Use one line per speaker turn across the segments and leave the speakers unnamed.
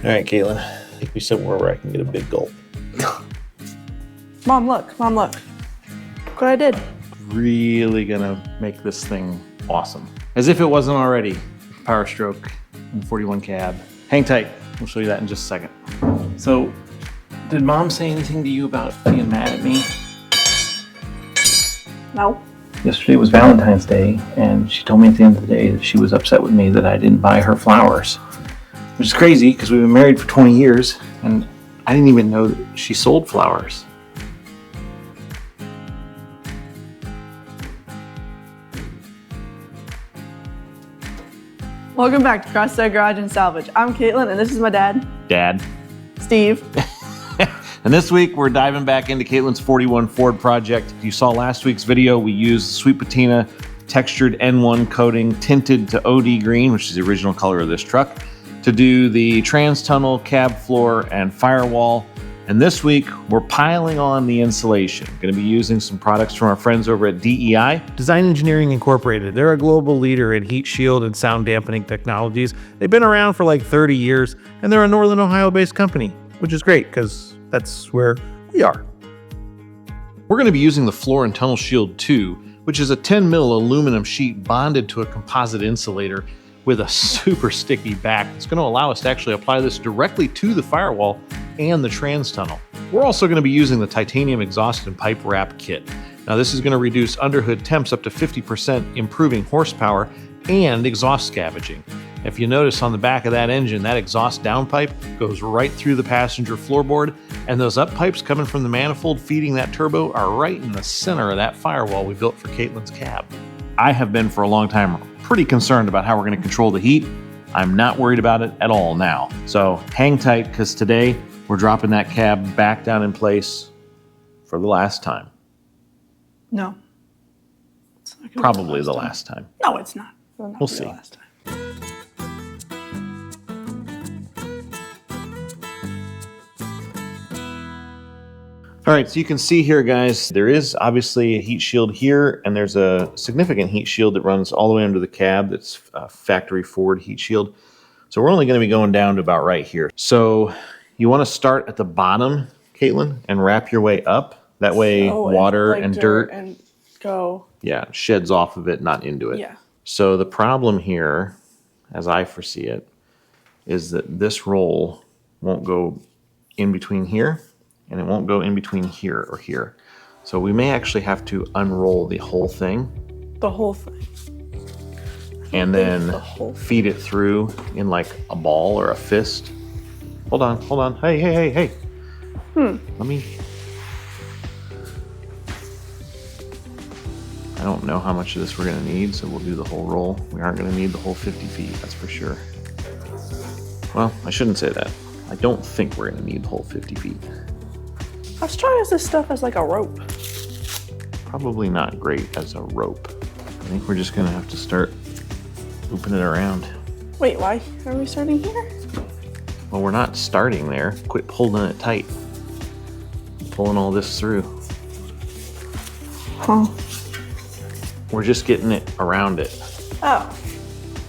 All right, Caitlin, take me somewhere where I can get a big gulp.
Mom, look. Look what I did.
Really gonna make this thing awesome. As if it wasn't already. Power stroke and 41 cab. Hang tight, we'll show you that in just a second. So, did Mom say anything to you about being mad at me?
No.
Yesterday was Valentine's Day, and she told me at the end of the day that she was upset with me that I didn't buy her flowers. Which is crazy, because we've been married for 20 years, and I didn't even know that she sold flowers.
Welcome back to Crossthread Garage Salvage. I'm Caitlin, and this is my dad,
Dad.
Steve.
And this week, we're diving back into Caitlin's 41 Ford project. If you saw last week's video, we used sweet patina textured N1 coating tinted to OD green, which is the original color of this truck, to do the trans tunnel, cab floor, and firewall. And this week, we're piling on the insulation. Going to be using some products from our friends over at DEI.
Design Engineering Incorporated. They're a global leader in heat shield and sound dampening technologies. They've been around for like 30 years, and they're a Northern Ohio-based company, which is great because that's where we are.
We're going to be using the Floor and Tunnel Shield 2, which is a 10 mil aluminum sheet bonded to a composite insulator with a super sticky back. It's going to allow us to actually apply this directly to the firewall and the trans tunnel. We're also going to be using the titanium exhaust and pipe wrap kit. Now this is going to reduce underhood temps up to 50%, improving horsepower and exhaust scavenging. If you notice on the back of that engine, that exhaust downpipe goes right through the passenger floorboard, and those up pipes coming from the manifold feeding that turbo are right in the center of that firewall we built for Caitlin's cab. I have been for a long time pretty concerned about how we're going to control the heat. I'm not worried about it at all now. So hang tight, because today we're dropping that cab back down in place for the last time.
No. It's not gonna
Probably
be
the last time.
No, it's not.
We'll see.
The last time.
All right, so you can see here, guys, there is obviously a heat shield here, and there's a significant heat shield that runs all the way under the cab. That's a factory Ford heat shield. So we're only going to be going down to about right here. So you want to start at the bottom, Caitlin, and wrap your way up. That way water and dirt
and go.
Yeah, sheds off of it, not into it.
Yeah.
So the problem here, as I foresee it, is that this roll won't go in between here, and it won't go in between here or here. So we may actually have to unroll the whole thing.
The whole thing.
And then feed it through in like a ball or a fist. Hold on. Hey. Let me... I don't know how much of this we're gonna need, so we'll do the whole roll. We aren't gonna need the whole 50 feet, that's for sure. Well, I shouldn't say that. I don't think we're gonna need the whole 50 feet.
Let's try this stuff as like a rope.
Probably not great as a rope. I think we're just gonna have to start looping it around.
Wait, why are we starting here?
Well, we're not starting there. Quit holding it tight. Pulling all this through.
Huh.
We're just getting it around it.
Oh.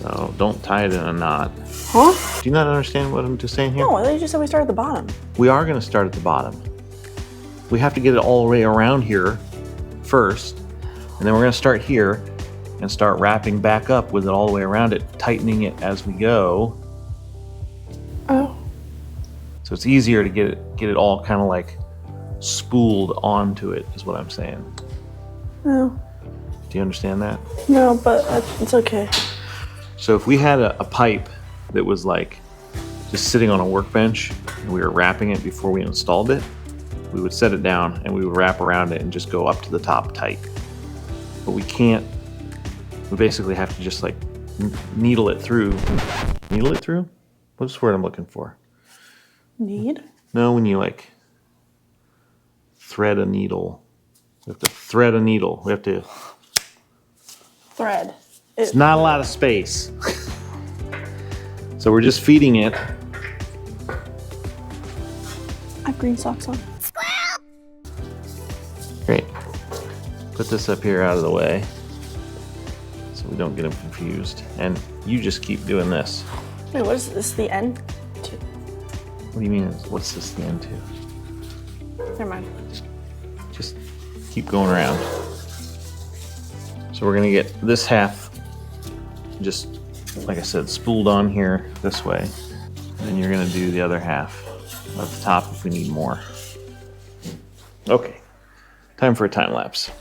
So don't tie it in a knot.
Huh?
Do you not understand what I'm just saying here?
No, I thought you just said we start at the bottom.
We are gonna start at the bottom. We have to get it all the way around here first, and then we're gonna start here and start wrapping back up with it all the way around it, tightening it as we go.
Oh.
So it's easier to get it all kind of like spooled onto it, is what I'm saying.
No.
Do you understand that?
No, but it's okay.
So if we had a pipe that was like just sitting on a workbench and we were wrapping it before we installed it, we would set it down and we would wrap around it and just go up to the top tight. But we can't. We basically have to just like needle it through. Needle it through? What's the word I'm looking for?
Need?
No, when you like thread a needle. We have to thread a needle. We have to...
Thread.
It's not a lot of space. So we're just feeding it.
I have green socks on.
Great. Put this up here out of the way so we don't get them confused. And you just keep doing this.
Wait, what is this? The end?
What do you mean? What's this the end to?
Never mind.
Just keep going around. So we're gonna get this half just, like I said, spooled on here this way. And then you're gonna do the other half at the top if we need more. Okay, time for a time lapse.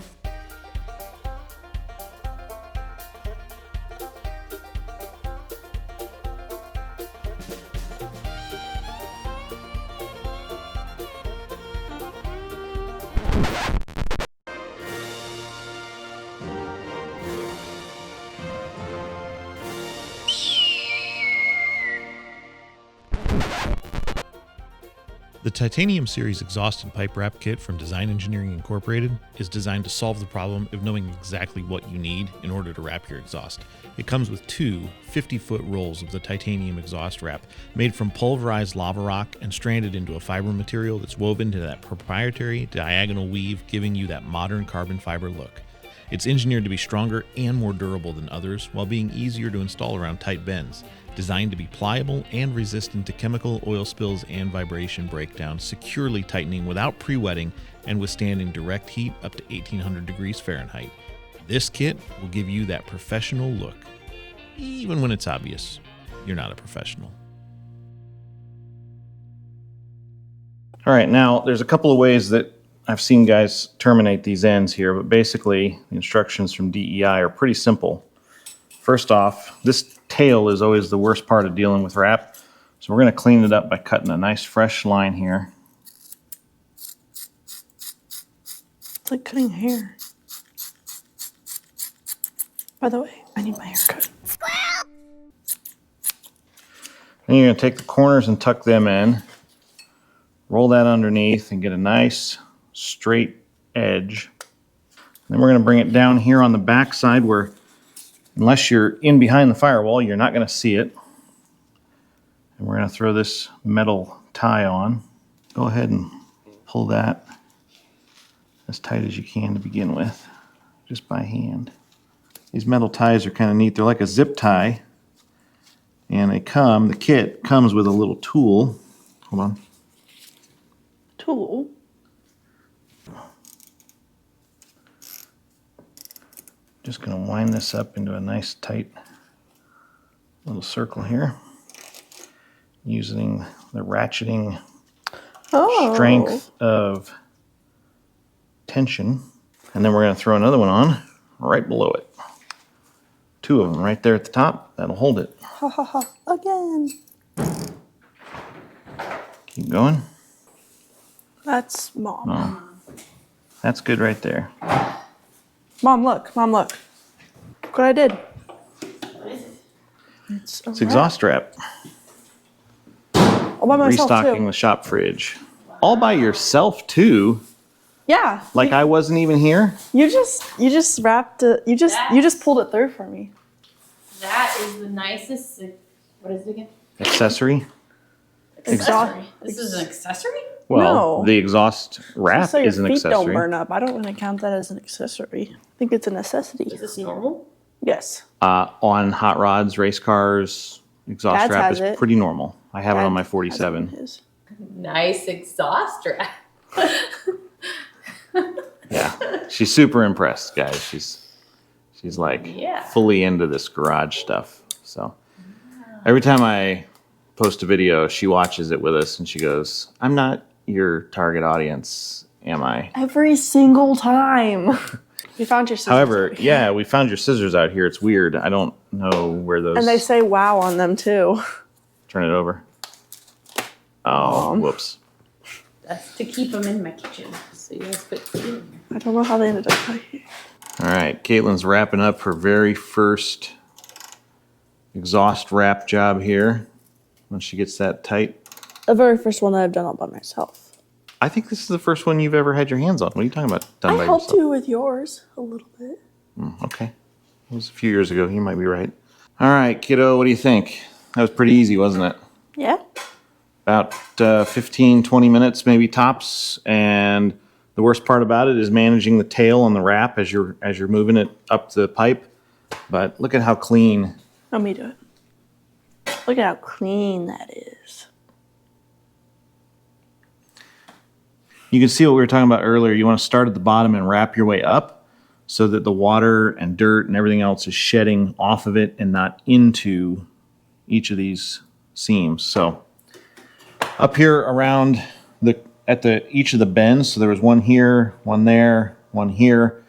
The Titanium Series exhaust and pipe wrap kit from Design Engineering Incorporated is designed to solve the problem of knowing exactly what you need in order to wrap your exhaust. It comes with two 50-foot rolls of the titanium exhaust wrap made from pulverized lava rock and stranded into a fiber material that's woven to that proprietary diagonal weave, giving you that modern carbon fiber look. It's engineered to be stronger and more durable than others while being easier to install around tight bends. Designed to be pliable and resistant to chemical, oil spills, and vibration breakdown, securely tightening without pre-wetting and withstanding direct heat up to 1800 degrees Fahrenheit. This kit will give you that professional look, even when it's obvious you're not a professional.
All right, now there's a couple of ways that I've seen guys terminate these ends here, but basically the instructions from DEI are pretty simple. First off, this tail is always the worst part of dealing with wrap. So we're going to clean it up by cutting a nice fresh line here.
It's like cutting hair. By the way, I need my hair cut.
Then you're going to take the corners and tuck them in. Roll that underneath and get a nice straight edge. Then we're going to bring it down here on the back side where, unless you're in behind the firewall, you're not going to see it. And we're going to throw this metal tie on. Go ahead and pull that as tight as you can to begin with, just by hand. These metal ties are kind of neat. They're like a zip tie. And the kit comes with a little tool. Hold on.
Tool?
Just going to wind this up into a nice tight little circle here, using the ratcheting strength of tension. And then we're going to throw another one on right below it. Two of them right there at the top. That'll hold it.
Ha ha ha. Again.
Keep going.
That's Mom.
Oh, that's good right there.
Mom, look. Mom, look. Look what I did.
What is it?
It's
It's exhaust wrap.
All by myself,
Restocking
too.
the shop fridge. All by yourself, too?
Yeah.
Like I wasn't even here?
You just wrapped it. You just pulled it through for me.
That is the nicest. What is it again?
Accessory?
Accessory. This is an accessory?
Well,
No.
the exhaust wrap
So your
is an
feet
accessory.
don't burn up. I don't really count that as an accessory. I think it's a necessity.
Is this normal?
Yes.
On hot rods, race cars, exhaust
Dad's
wrap
has
is
it.
pretty normal. I have it on my
Dad has
47.
his.
Nice exhaust wrap.
Yeah, she's super impressed, guys. She's like
Yeah.
fully into this garage stuff. So every time I post a video, she watches it with us and she goes, "I'm not your target audience, am I?"
Every single time. You found your scissors.
However, yeah, we found your scissors out here. It's weird. I don't know where those.
And they say wow on them too.
Turn it over. Oh, whoops.
That's to keep them in my kitchen. So you guys put food in here.
I don't know how they ended up right here.
All right, Caitlin's wrapping up her very first exhaust wrap job here. Once she gets that tight.
The very first one that I've done all by myself.
I think this is the first one you've ever had your hands on. What are you talking about? Done by
I helped
yourself?
you with yours a little bit.
Okay. It was a few years ago. You might be right. All right, kiddo, what do you think? That was pretty easy, wasn't it?
Yeah.
About 15, 20 minutes, maybe tops. And the worst part about it is managing the tail on the wrap as you're moving it up the pipe. But look at how clean.
Let me do it. Look at how clean that is.
You can see what we were talking about earlier. You want to start at the bottom and wrap your way up so that the water and dirt and everything else is shedding off of it and not into each of these seams. So up here around each of the bends, so there was one here, one there, one here.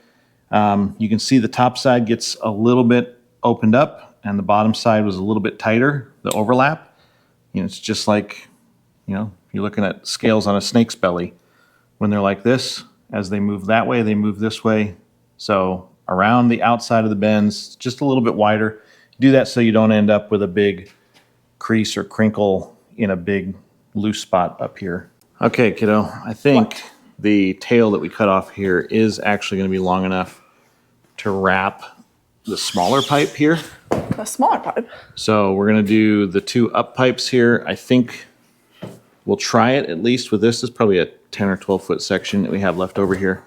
You can see the top side gets a little bit opened up and the bottom side was a little bit tighter, the overlap. You know, it's just like, you know, you're looking at scales on a snake's belly. When they're like this, as they move that way, they move this way. So around the outside of the bends, just a little bit wider. Do that so you don't end up with a big crease or crinkle in a big loose spot up here. Okay, kiddo, I think the tail that we cut off here is actually going to be long enough to wrap the smaller pipe here.
A smaller pipe.
So we're going to do the 2 up pipes here. I think we'll try it at least with this. This is probably a 10 or 12 foot section that we have left over here.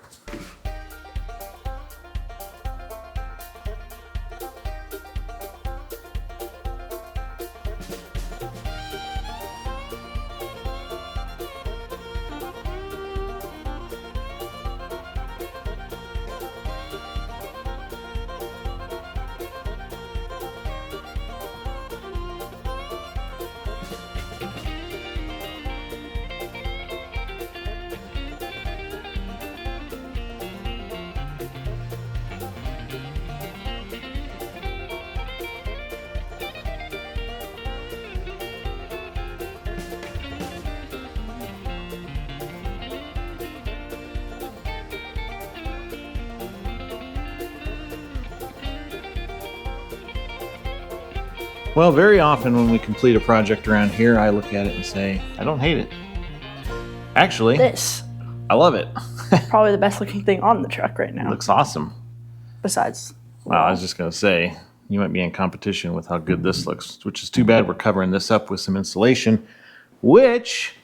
Well, very often when we complete a project around here, I look at it and say, I don't hate it. Actually,
This,
I love it.
probably the best looking thing on the truck right
It
now.
looks awesome.
Besides,
Wow, I was just going to say, you might be in competition with how good this looks, which is too bad. We're covering this up with some insulation, which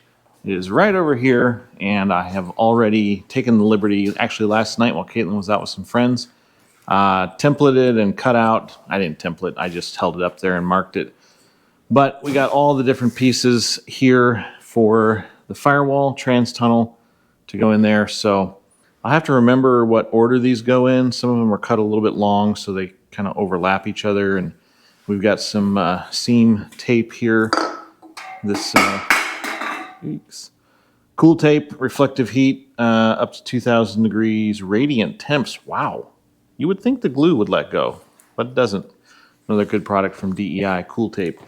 is right over here. And I have already taken the liberty, actually last night while Caitlin was out with some friends, templated and cut out. I didn't template, I just held it up there and marked it. But we got all the different pieces here for the firewall, trans tunnel to go in there. So I have to remember what order these go in. Some of them are cut a little bit long, so they kind of overlap each other. And we've got some seam tape here. This cool tape, reflective heat, up to 2,000 degrees, radiant temps. Wow. You would think the glue would let go, but it doesn't. Another good product from DEI, cool tape.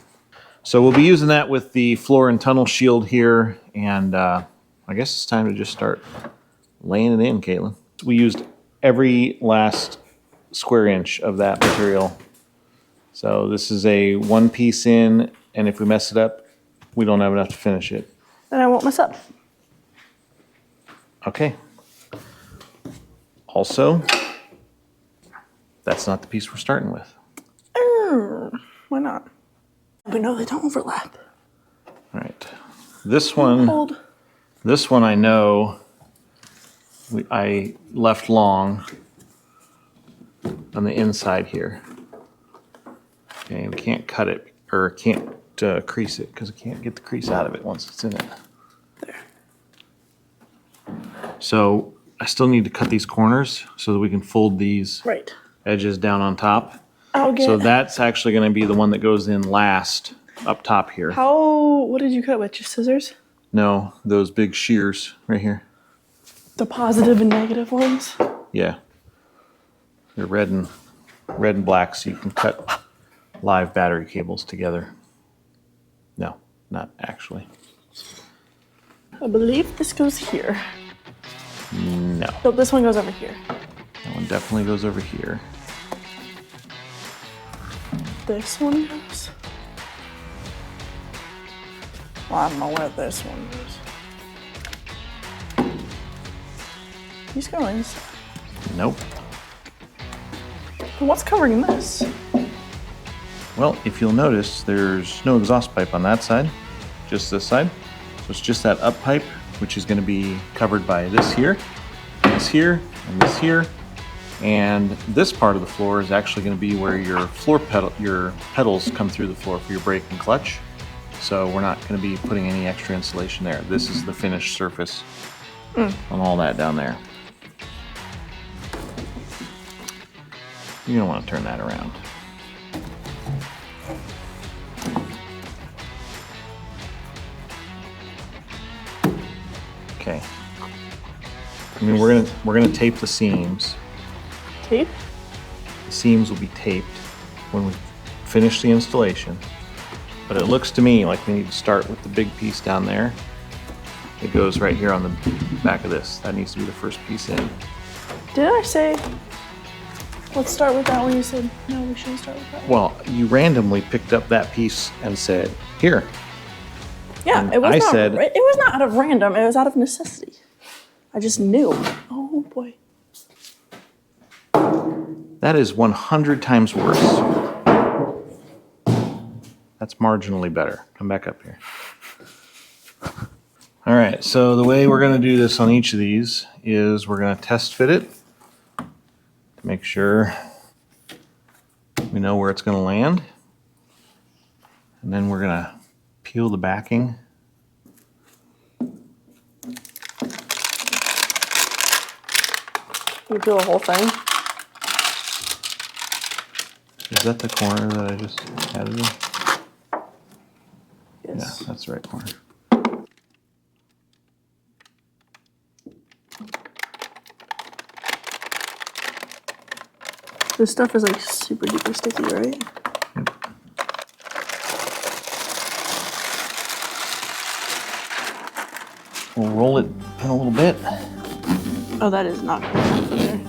So we'll be using that with the floor and tunnel shield here. And I guess it's time to just start laying it in, Caitlin. We used every last square inch of that material. So this is a 1 piece in, and if we mess it up, we don't have enough to finish it.
then I won't mess up.
Okay. Also, that's not the piece we're starting with.
Why not? But no, they don't overlap.
All right. This one,
Hold.
this one I know I left long on the inside here. Okay, we can't cut it, or can't crease it, because I can't get the crease out of it once it's in it.
There.
So I still need to cut these corners so that we can fold these
Right.
edges down on top.
I'll get.
So that's actually going to be the one that goes in last up top here.
What did you cut with? Just scissors?
No, those big shears right here.
The positive and negative ones?
Yeah. They're red and black, so you can cut live battery cables together. No, not actually.
I believe this goes here.
No,
Nope, this one goes over here.
that one definitely goes over here.
This one goes. Well, I don't know where this one goes. These go inside.
Nope.
But what's covering this?
Well, if you'll notice, there's no exhaust pipe on that side, just this side. So it's just that up pipe, which is going to be covered by this here, and this here. And this part of the floor is actually going to be where your your pedals come through the floor for your brake and clutch. So we're not going to be putting any extra insulation there. This is the finished surface on all that down there. You're gonna want to turn that around. Okay. I mean, we're gonna tape the seams.
Tape?
The seams will be taped when we finish the installation. But it looks to me like we need to start with the big piece down there. It goes right here on the back of this. That needs to be the first piece in.
Didn't I say, let's start with that one? You said, no, we shouldn't start with that one.
Well, you randomly picked up that piece and said, here.
Yeah,
and
it was
I
not,
said-
it was not out of random. It was out of necessity. I just knew. Oh boy.
That is 100 times worse. That's marginally better. Come back up here. All right, so the way we're gonna do this on each of these is we're gonna test fit it to make sure we know where it's gonna land. And then we're gonna peel the backing.
You peel the whole thing?
Is that the corner that I just added in?
Yes.
Yeah, that's the right corner.
This stuff is like super duper sticky, right?
We'll roll it in a little bit.
Oh, that is not going over there.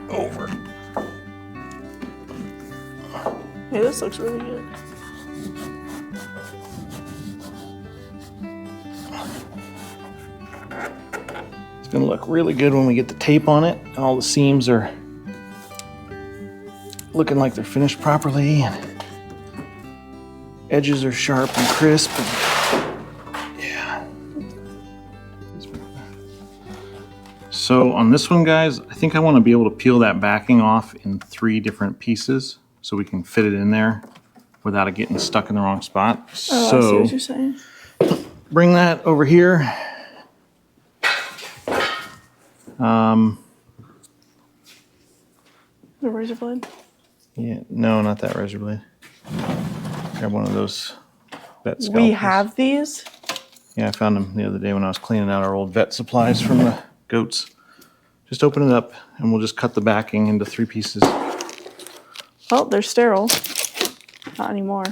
Over.
Hey, this looks really good.
It's gonna look really good when we get the tape on it and all the seams are looking like they're finished properly and edges are sharp and crisp. And yeah. So on this one, guys, I think I want to be able to peel that backing off in 3 different pieces so we can fit it in there without it getting stuck in the wrong spot.
Oh, I see
So
what you're saying.
bring that over here.
The razor blade.
Yeah, no, not that razor blade. Grab one of those vet scalpels.
We have these.
Yeah, I found them the other day when I was cleaning out our old vet supplies from the goats. Just open it up and we'll just cut the backing into 3 pieces.
Oh, they're sterile. Not anymore.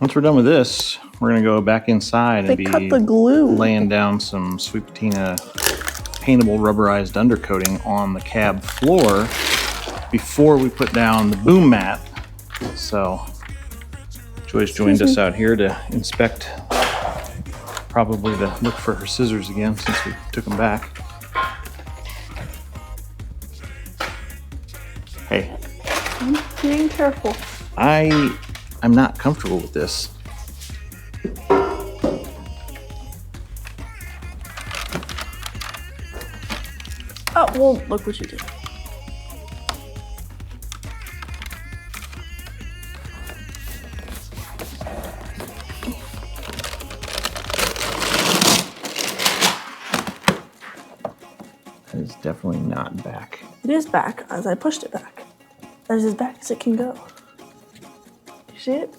Once we're done with this, we're gonna go back inside
They
and
cut
be
the glue.
laying down some Sweet Patina paintable rubberized undercoating on the cab floor before we put down the boom mat. So Joy's joined us out here to inspect, probably to look for her scissors again since we took them back. Hey,
I'm being careful.
I I'm not comfortable with this.
Oh, well, look what you did.
That is definitely not back.
It is back as I pushed it back. That is as back as it can go. You see it?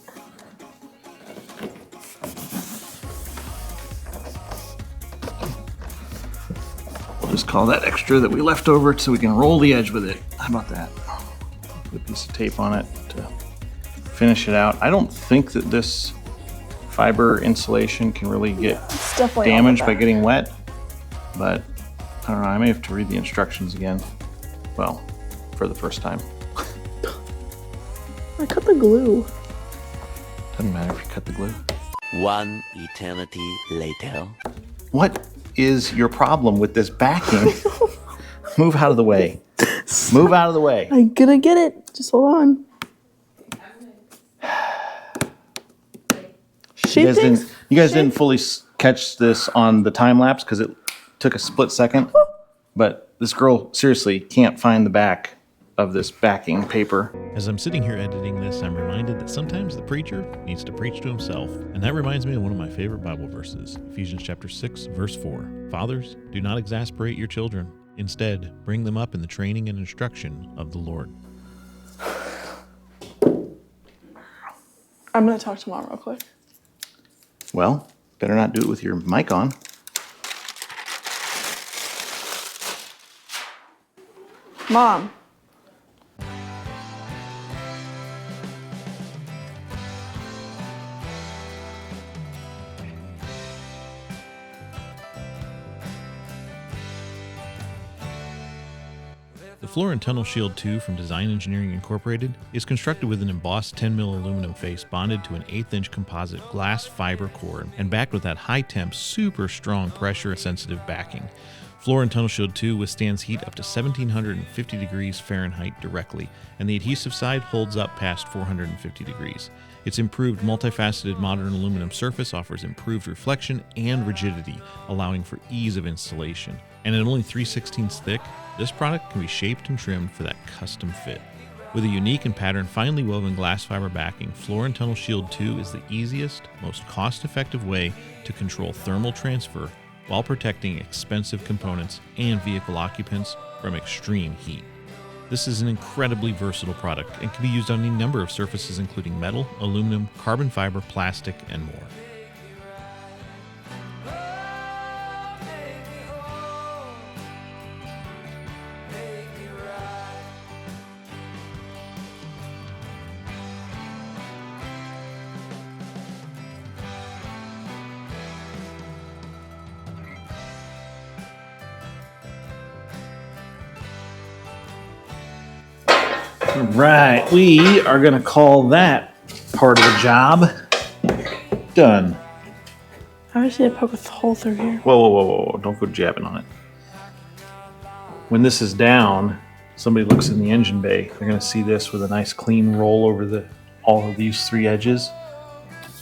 We'll just call that extra that we left over so we can roll the edge with it. How about that? Put a piece of tape on it to finish it out. I don't think that this fiber insulation can really get
It's definitely on the
damaged by
back.
getting wet, but I don't know, I may have to read the instructions again. Well, for the first time.
I cut the glue.
Doesn't matter if you cut the glue.
One eternity later.
What is your problem with this backing? Move out of the way. Move out of the way.
I'm gonna get it. Just hold on.
You guys didn't fully catch this on the time lapse because it took a split second. But this girl seriously can't find the back of this backing paper.
As I'm sitting here editing this, I'm reminded that sometimes the preacher needs to preach to himself. And that reminds me of one of my favorite Bible verses, Ephesians chapter 6, verse 4. Fathers, do not exasperate your children. Instead, bring them up in the training and instruction of the Lord.
I'm gonna talk to Mom real quick.
Well, better not do it with your mic on.
Mom.
The Floor and Tunnel Shield 2 from Design Engineering Incorporated is constructed with an embossed 10mm aluminum face bonded to an 1/8-inch composite glass fiber core and backed with that high-temp, super strong pressure-sensitive backing. Floor and Tunnel Shield 2 withstands heat up to 1750 degrees Fahrenheit directly, and the adhesive side holds up past 450 degrees. Its improved multifaceted modern aluminum surface offers improved reflection and rigidity, allowing for ease of installation. And at only 3/16 thick, this product can be shaped and trimmed for that custom fit. With a unique and patterned finely woven glass fiber backing, Floor and Tunnel Shield 2 is the easiest, most cost-effective way to control thermal transfer while protecting expensive components and vehicle occupants from extreme heat. This is an incredibly versatile product and can be used on any number of surfaces including metal, aluminum, carbon fiber, plastic, and more.
Right, we are gonna call that part of the job done.
I see a poke a hole through here.
Whoa, don't go jabbing on it. When this is down, somebody looks in the engine bay, they're gonna see this with a nice clean roll over all of these three edges.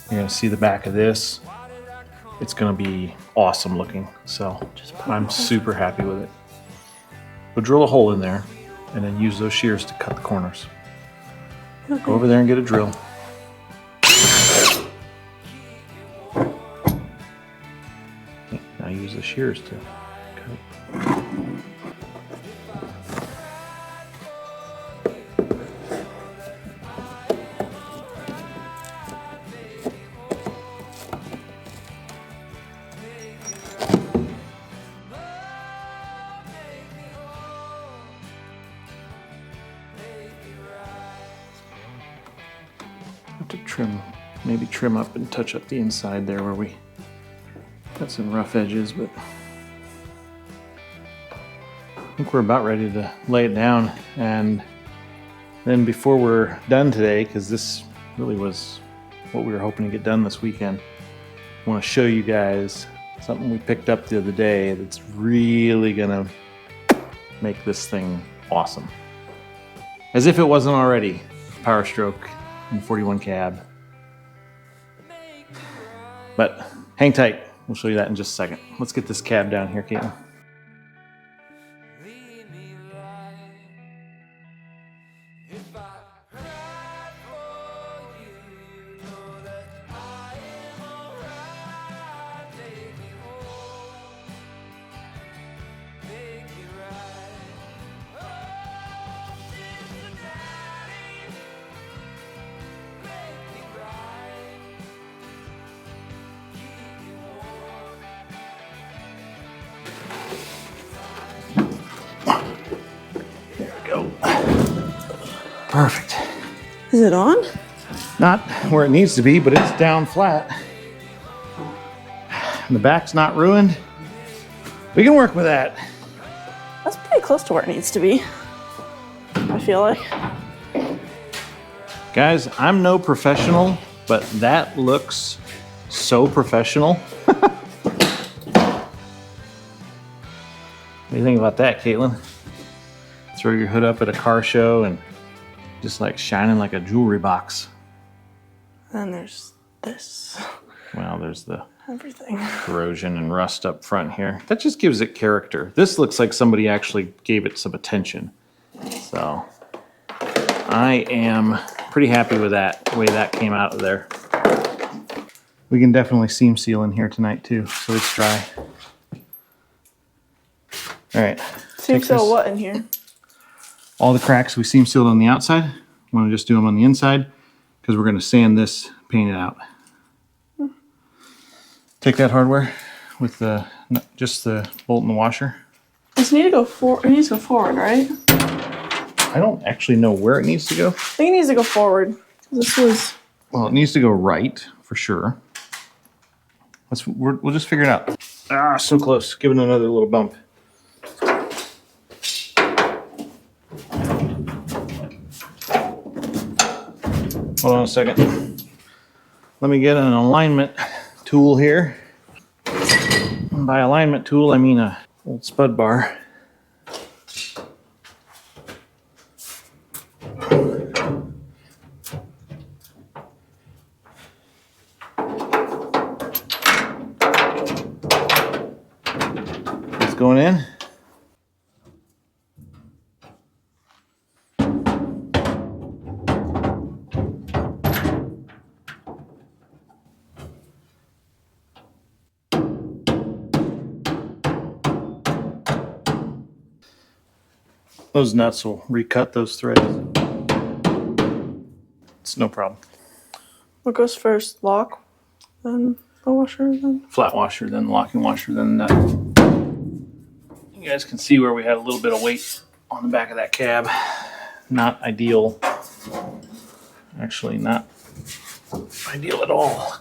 You're gonna see the back of this. It's gonna be awesome looking, so I'm super happy with it. We'll drill a hole in there and then use those shears to cut the corners. Go over there and get a drill. Okay, now use the shears to cut. Have to maybe trim up and touch up the inside there where we got some rough edges, but I think we're about ready to lay it down. And then before we're done today, because this really was what we were hoping to get done this weekend, I want to show you guys something we picked up the other day that's really gonna make this thing awesome. As if it wasn't already, Power Stroke and 41 cab But hang tight. We'll show you that in just a second. Let's get this cab down here, Caitlin. Perfect.
Is it on?
Not where it needs to be, but it's down flat. And the back's not ruined. We can work with that.
That's pretty close to where it needs to be. I feel like.
Guys, I'm no professional, but that looks so professional. What do you think about that, Caitlin? Throw your hood up at a car show and just like shining like a jewelry box.
And there's this.
Well, there's the
Everything.
corrosion and rust up front here. That just gives it character. This looks like somebody actually gave it some attention. So I am pretty happy with that, the way that came out of there. We can definitely seam seal in here tonight too, so it's dry. All right.
Seam
take
seal
this-
what in here?
All the cracks we seam sealed on the outside. Want to just do them on the inside because we're going to sand this, paint it out. Take that hardware with the just the bolt and the washer.
It needs to go forward, right?
I don't actually know where it needs to go.
I think it needs to go forward. This was.
Well, it needs to go right for sure. We'll just figure it out. Ah, so close. Give it another little bump. Hold on a second. Let me get an alignment tool here. And by alignment tool, I mean a old spud bar. It's going in. Those nuts will recut those threads. It's no problem.
What goes first? Lock, then the washer, then.
Flat washer, then locking washer, then nut. You guys can see where we had a little bit of weight on the back of that cab. Not ideal. Actually, not ideal at all.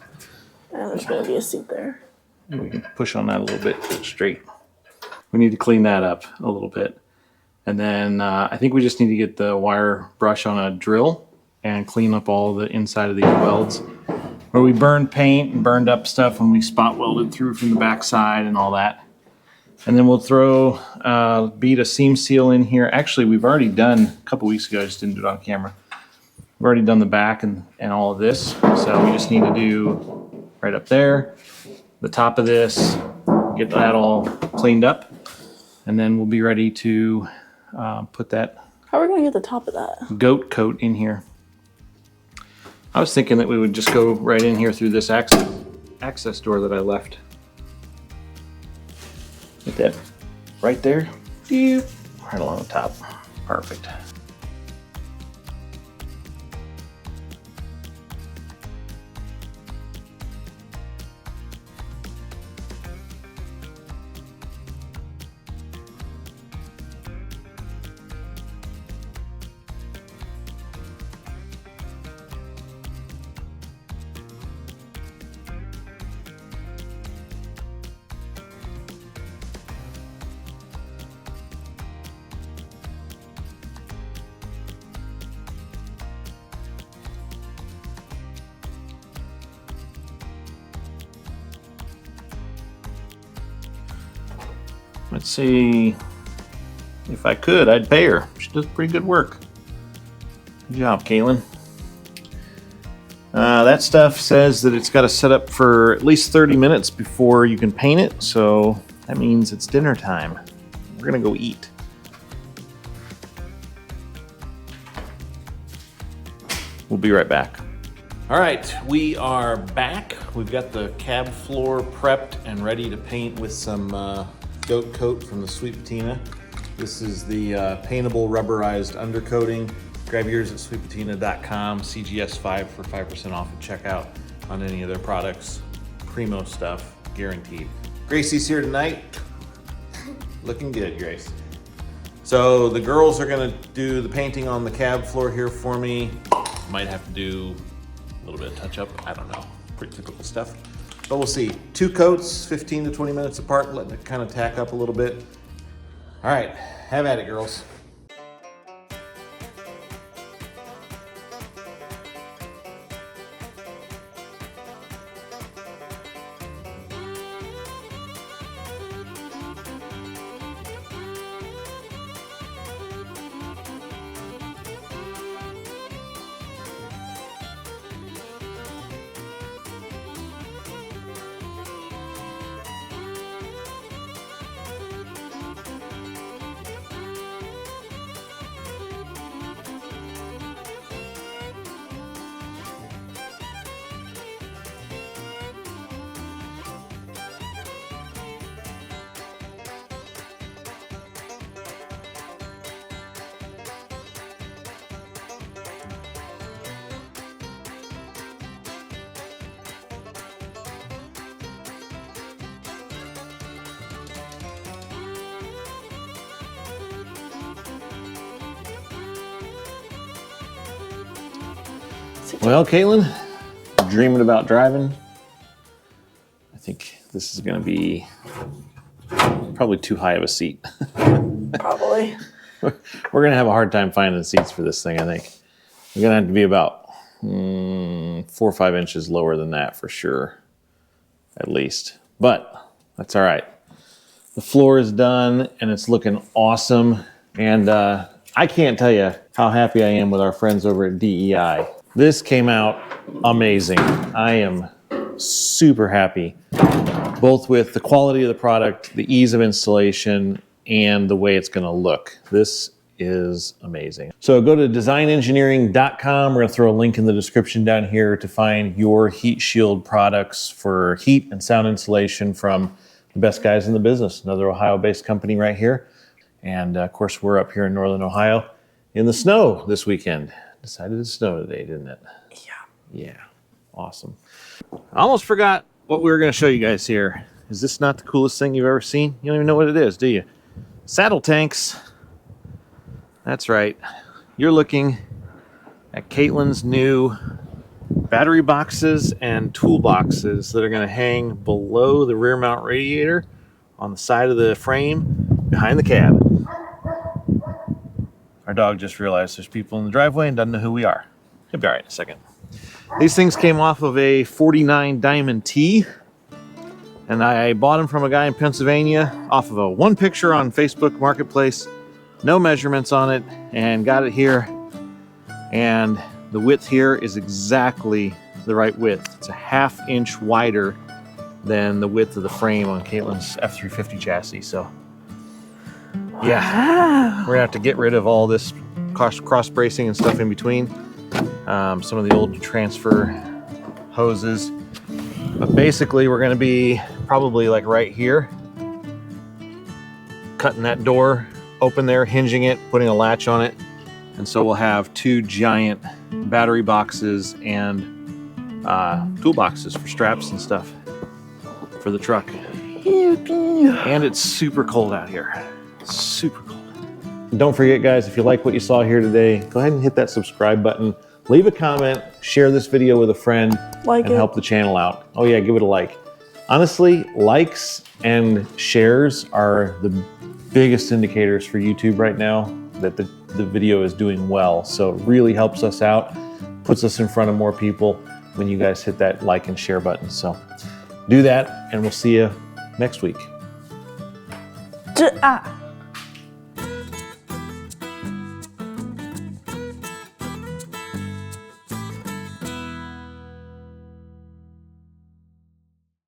Yeah, there's gonna be a seat there.
We can push on that a little bit straight. We need to clean that up a little bit. And then I think we just need to get the wire brush on a drill and clean up all the inside of these welds where we burned paint and burned up stuff when we spot welded through from the back side and all that. And then we'll throw bead a seam seal in here. Actually, we've already done a couple weeks ago. I just didn't do it on camera. We've already done the back and all of this. So we just need to do right up there, the top of this, get that all cleaned up. And then we'll be ready to put that
How are we gonna get the top of that?
goat coat in here. I was thinking that we would just go right in here through this access door that I left. Get that right there. Right along the top. Perfect. Let's see. If I could, I'd pay her. She does pretty good work. Good job, Kaylin. That stuff says that it's got to set up for at least 30 minutes before you can paint it, so that means it's dinner time. We're gonna go eat. We'll be right back. All right, we are back. We've got the cab floor prepped and ready to paint with some goat coat from the Sweet Patina. This is the paintable rubberized undercoating. Grab yours at sweetpatina.com, CGS5 for 5% off at checkout on any of their products. Primo stuff, guaranteed. Gracie's here tonight. Looking good, Grace. So the girls are gonna do the painting on the cab floor here for me. Might have to do a little bit of touch up, I don't know. Pretty typical stuff, but we'll see. 2 coats, 15 to 20 minutes apart, letting it kind of tack up a little bit. All right, have at it, girls. Well, Caitlin, dreaming about driving. I think this is going to be probably too high of a seat.
Probably.
We're going to have a hard time finding the seats for this thing, I think. We're going to have to be about 4 or 5 inches lower than that for sure, at least. But that's all right. The floor is done and it's looking awesome. And I can't tell you how happy I am with our friends over at DEI. This came out amazing. I am super happy, both with the quality of the product, the ease of installation, and the way it's gonna look. This is amazing. So go to designengineering.com. We're gonna throw a link in the description down here to find your heat shield products for heat and sound insulation from the best guys in the business, another Ohio-based company right here. And of course, we're up here in Northern Ohio in the snow this weekend. Decided to snow today, didn't it? Yeah, awesome. I almost forgot what we were gonna show you guys here. Is this not the coolest thing you've ever seen? You don't even know what it is, do you? Saddle tanks. That's right. You're looking at Caitlin's new battery boxes and toolboxes that are gonna hang below the rear mount radiator on the side of the frame behind the cab. Our dog just realized there's people in the driveway and doesn't know who we are. He'll be all right in a second. These things came off of a 49 Diamond T, and I bought them from a guy in Pennsylvania off of a one picture on Facebook Marketplace, no measurements on it, and got it here. And the width here is exactly the right width. It's a 1/2 inch wider than the width of the frame on Caitlin's F350 chassis. So yeah, we're gonna have to get rid of all this cross bracing and stuff in between. Some of the old transfer hoses. But basically we're gonna be probably like right here, cutting that door open there, hinging it, putting a latch on it. And so we'll have 2 giant battery boxes and toolboxes for straps and stuff for the truck. And it's super cold out here. Super cold. Don't forget, guys, if you like what you saw here today, go ahead and hit that subscribe button. Leave a comment, share this video with a friend, and help the channel out. Oh yeah, give it a like. Honestly, likes and shares are the biggest indicators for YouTube right now that the video is doing well. So it really helps us out, puts us in front of more people when you guys hit that like and share button. So do that, and we'll see you next week.